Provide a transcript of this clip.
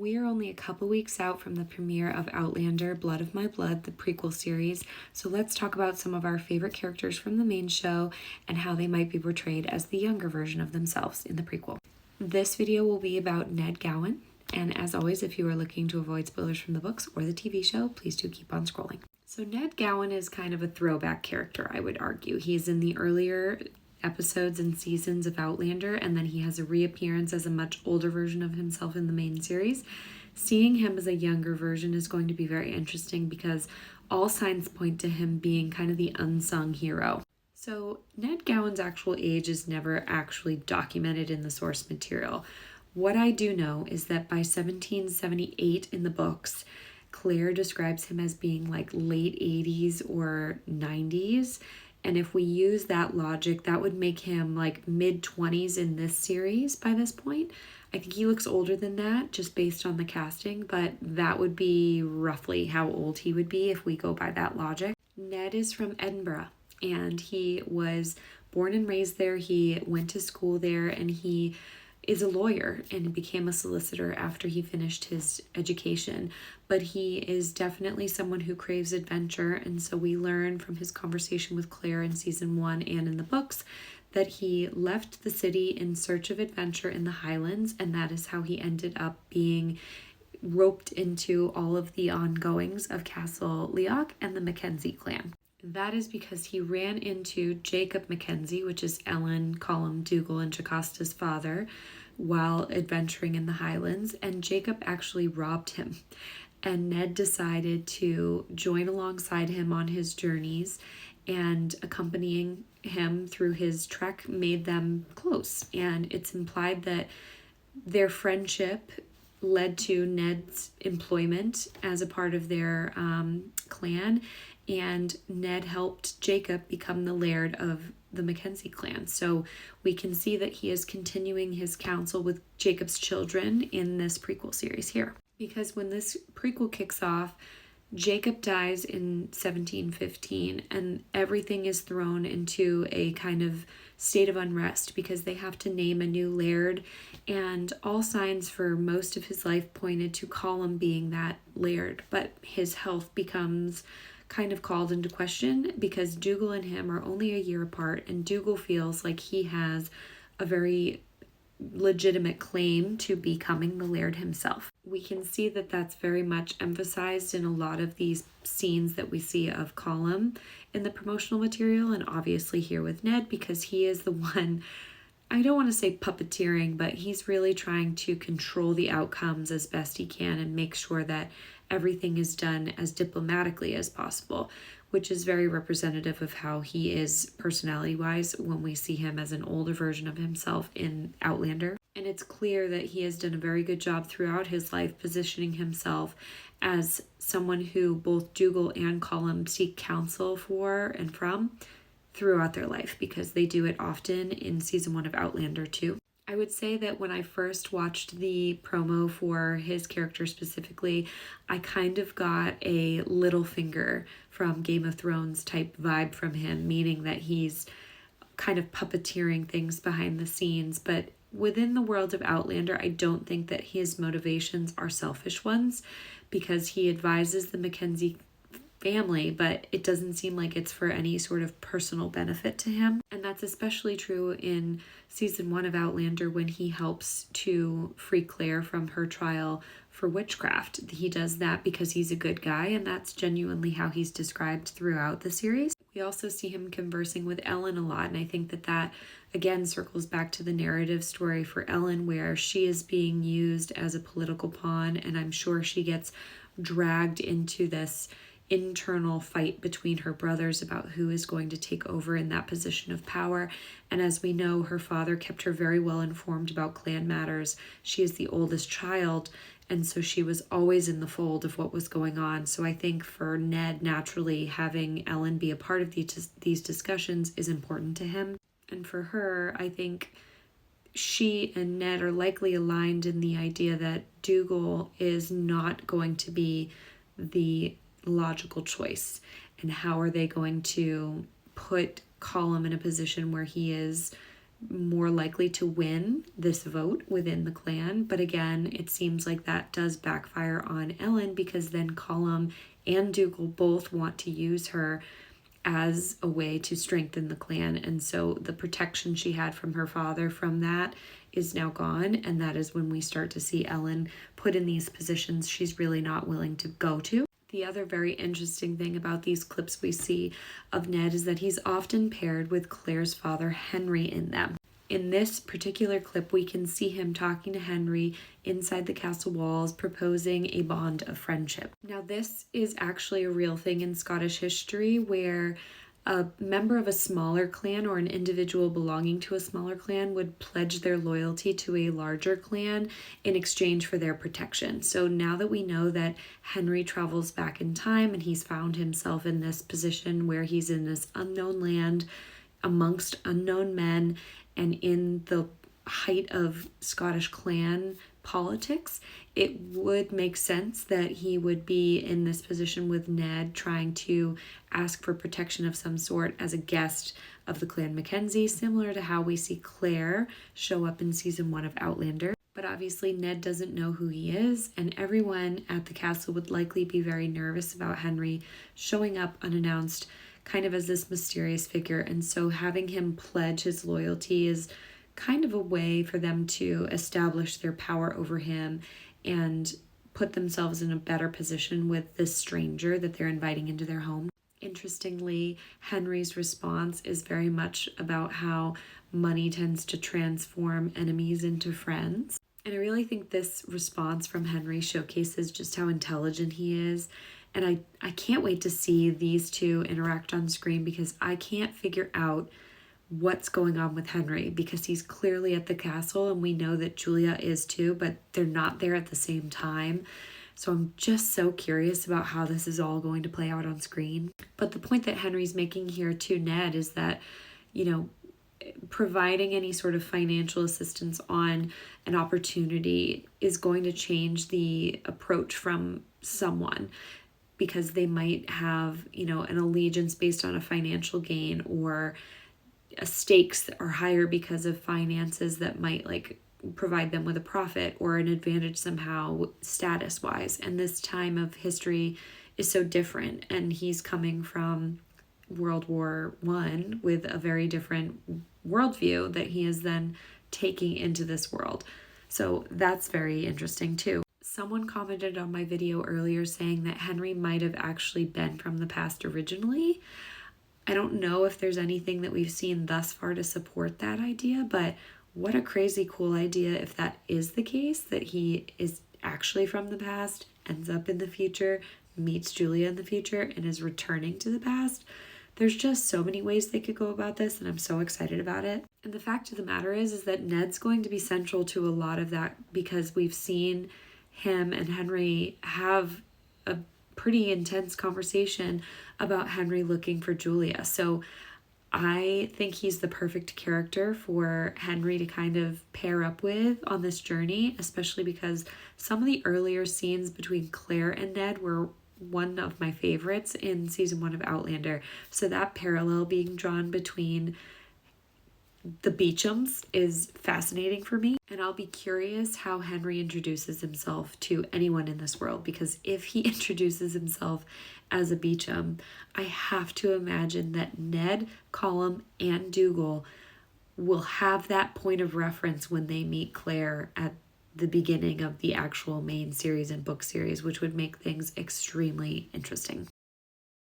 We are only a couple weeks out from the premiere of Outlander, Blood of My Blood, the prequel series, so let's talk about some of our favorite characters from the main show and how they might be portrayed as the younger version of themselves in the prequel. This video will be about Ned Gowan, and as always, if you are looking to avoid spoilers from the books or the TV show, please do keep on scrolling. So Ned Gowan is kind of a throwback character, I would argue. He's in the earlier episodes and seasons of Outlander, and then he has a reappearance as a much older version of himself in the main series. Seeing him as a younger version is going to be very interesting because all signs point to him being kind of the unsung hero. So Ned Gowan's actual age is never actually documented in the source material. What I do know is that by 1778 in the books, Claire describes him as being like late 80s or 90s. And if we use that logic, that would make him like mid-20s in this series by this point. I think he looks older than that just based on the casting, but that would be roughly how old he would be if we go by that logic. Ned is from Edinburgh, and he was born and raised there. He went to school there, and he is a lawyer and became a solicitor after he finished his education. But he is definitely someone who craves adventure, and so we learn from his conversation with Claire in season 1 and in the books that he left the city in search of adventure in the Highlands, and that is how he ended up being roped into all of the ongoings of Castle Leoch and the Mackenzie clan. That is because he ran into Jacob Mackenzie, which is Ellen, Colum, Dougal, and Jocasta's father, while adventuring in the Highlands, and Jacob actually robbed him. And Ned decided to join alongside him on his journeys, and accompanying him through his trek made them close. And it's implied that their friendship led to Ned's employment as a part of their clan, and Ned helped Jacob become the laird of the Mackenzie clan. So we can see that he is continuing his counsel with Jacob's children in this prequel series here. Because when this prequel kicks off, Jacob dies in 1715, and everything is thrown into a kind of state of unrest because they have to name a new laird, and all signs for most of his life pointed to Colum being that laird, but his health becomes kind of called into question because Dougal and him are only a year apart, and Dougal feels like he has a very legitimate claim to becoming the laird himself. We can see that that's very much emphasized in a lot of these scenes that we see of Colum in the promotional material, and obviously here with Ned, because he is the one, I don't want to say puppeteering, but he's really trying to control the outcomes as best he can and make sure that everything is done as diplomatically as possible, which is very representative of how he is personality-wise when we see him as an older version of himself in Outlander. And it's clear that he has done a very good job throughout his life positioning himself as someone who both Dougal and Colum seek counsel for and from throughout their life, because they do it often in season 1 of Outlander too. I would say that when I first watched the promo for his character specifically, I kind of got a Littlefinger from Game of Thrones type vibe from him, meaning that he's kind of puppeteering things behind the scenes. But within the world of Outlander, I don't think that his motivations are selfish ones, because he advises the Mackenzie family, but it doesn't seem like it's for any sort of personal benefit to him. And that's especially true in season 1 of Outlander when he helps to free Claire from her trial for witchcraft. He does that because he's a good guy, and that's genuinely how he's described throughout the series. We also see him conversing with Ellen a lot, and I think that that again circles back to the narrative story for Ellen, where she is being used as a political pawn, and I'm sure she gets dragged into this internal fight between her brothers about who is going to take over in that position of power. And as we know, her father kept her very well informed about clan matters. She is the oldest child, and so she was always in the fold of what was going on. So I think for Ned, naturally, having Ellen be a part of these discussions is important to him. And for her, I think she and Ned are likely aligned in the idea that Dougal is not going to be the logical choice, and how are they going to put Colum in a position where he is more likely to win this vote within the clan. But again, it seems like that does backfire on Ellen, because then Colum and Dougal both want to use her as a way to strengthen the clan. And so the protection she had from her father from that is now gone. And that is when we start to see Ellen put in these positions she's really not willing to go to. The other very interesting thing about these clips we see of Ned is that he's often paired with Claire's father, Henry, in them. In this particular clip, we can see him talking to Henry inside the castle walls, proposing a bond of friendship. Now, this is actually a real thing in Scottish history, where a member of a smaller clan or an individual belonging to a smaller clan would pledge their loyalty to a larger clan in exchange for their protection. So now that we know that Henry travels back in time and he's found himself in this position where he's in this unknown land amongst unknown men and in the height of Scottish clan politics, it would make sense that he would be in this position with Ned, trying to ask for protection of some sort as a guest of the Clan Mackenzie, similar to how we see Claire show up in season 1 of Outlander. But obviously Ned doesn't know who he is, and everyone at the castle would likely be very nervous about Henry showing up unannounced, kind of as this mysterious figure. And so having him pledge his loyalty is kind of a way for them to establish their power over him and put themselves in a better position with this stranger that they're inviting into their home. Interestingly, Henry's response is very much about how money tends to transform enemies into friends. And I really think this response from Henry showcases just how intelligent he is. And I can't wait to see these two interact on screen, because I can't figure out what's going on with Henry, because he's clearly at the castle and we know that Julia is too, but they're not there at the same time. So I'm just so curious about how this is all going to play out on screen. But the point that Henry's making here to Ned is that, providing any sort of financial assistance on an opportunity is going to change the approach from someone, because they might have, an allegiance based on a financial gain, or stakes that are higher because of finances that might provide them with a profit or an advantage somehow status wise. And this time of history is so different, and he's coming from World War I with a very different worldview that he is then taking into this world. So that's very interesting too. Someone commented on my video earlier saying that Henry might have actually been from the past originally. I don't know if there's anything that we've seen thus far to support that idea, but what a crazy cool idea if that is the case, that he is actually from the past, ends up in the future, meets Julia in the future, and is returning to the past. There's just so many ways they could go about this, and I'm so excited about it. And the fact of the matter is that Ned's going to be central to a lot of that, because we've seen him and Henry have a pretty intense conversation about Henry looking for Julia. So I think he's the perfect character for Henry to kind of pair up with on this journey, especially because some of the earlier scenes between Claire and Ned were one of my favorites in season 1 of Outlander. So that parallel being drawn between the Beechams is fascinating for me, and I'll be curious how Henry introduces himself to anyone in this world, because if he introduces himself as a Beecham, I have to imagine that Ned, Colum, and Dougal will have that point of reference when they meet Claire at the beginning of the actual main series and book series, which would make things extremely interesting.